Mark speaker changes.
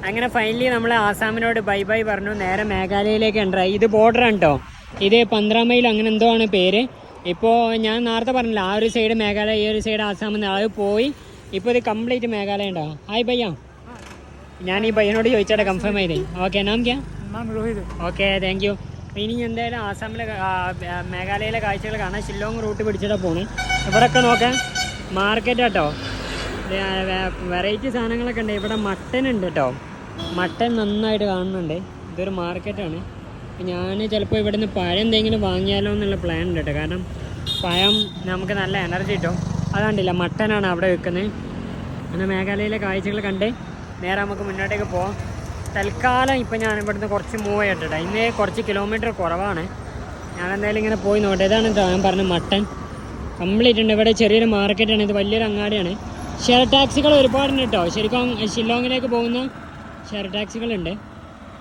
Speaker 1: അങ്ങനെ ഫൈനലി നമ്മൾ ആസാമിനോട് bye bye പറഞ്ഞു. നേരെ മേഘാലയയിലേക്ക് എൻ്ററായി. ഇത് ബോർഡറാണ് കേട്ടോ. ഇത് 15 മൈൽ അങ്ങനെ എന്തോ ആണ് പേര്. ഇപ്പോൾ ഞാൻ നേരത്തെ പറഞ്ഞില്ല, ആ ഒരു സൈഡ് മേഘാലയ, ഈ ഒരു സൈഡ് ആസാം എന്ന് അത് പോയി. ഇപ്പോൾ ഇത് കംപ്ലീറ്റ് മേഘാലയ ഉണ്ടാവും. ഹായ് ഭയ്യ, ഞാൻ ഈ പയ്യനോട് ചോദിച്ചാൽ കൺഫേം ചെയ്തേ. ഓക്കെ, നാം ക്യാ? Okay, thank you. ഇനി എന്തായാലും ആസാമിലെ മേഘാലയയിലെ കാഴ്ചകൾ കാണാൻ ഷില്ലോങ് റൂട്ട് പിടിച്ചിട്ടാണ് പോണേ. ഇവിടെയൊക്കെ നോക്കാം, മാർക്കറ്റ് കേട്ടോ. വെറൈറ്റി സാധനങ്ങളൊക്കെ ഉണ്ട്. ഇവിടെ മട്ടൻ ഉണ്ട് കേട്ടോ. മട്ടൻ നന്നായിട്ട് കാണുന്നുണ്ട്. ഇതൊരു മാർക്കറ്റാണ്. ഞാൻ ചിലപ്പോൾ ഇവിടെ നിന്ന് പഴം എന്തെങ്കിലും വാങ്ങിയാലോ എന്നുള്ള പ്ലാൻ ഉണ്ട് കേട്ടോ. കാരണം പഴം നമുക്ക് നല്ല എനർജി കിട്ടും. അതുകൊണ്ടില്ല, മട്ടനാണ് അവിടെ വെക്കുന്നത്. അങ്ങനെ മേഘാലയയിലെ കാഴ്ചകൾ കണ്ട് നേരെ നമുക്ക് മുന്നോട്ടേക്ക് പോകാം. തൽക്കാലം ഇപ്പം ഞാൻ ഇവിടുന്ന് കുറച്ച് മൂവ് ചെയ്തിട്ടാ. ഇന്ന് കുറച്ച് കിലോമീറ്റർ കുറവാണ്. ഞാൻ എന്തായാലും ഇങ്ങനെ പോയി നോട്ടെ. ഇതാണ് ഞാൻ പറഞ്ഞ മട്ടൻ കംപ്ലീറ്റ് ഉണ്ട്. ഇവിടെ ചെറിയൊരു മാർക്കറ്റാണ്. ഇത് വലിയൊരു അങ്ങാടിയാണ്. ഷെയർ ടാക്സികൾ ഒരുപാടുണ്ട് കേട്ടോ. ശരിക്കും ഷില്ലോങ്ങിലേക്ക് പോകുന്ന ഷെയർ ടാക്സികളുണ്ട്.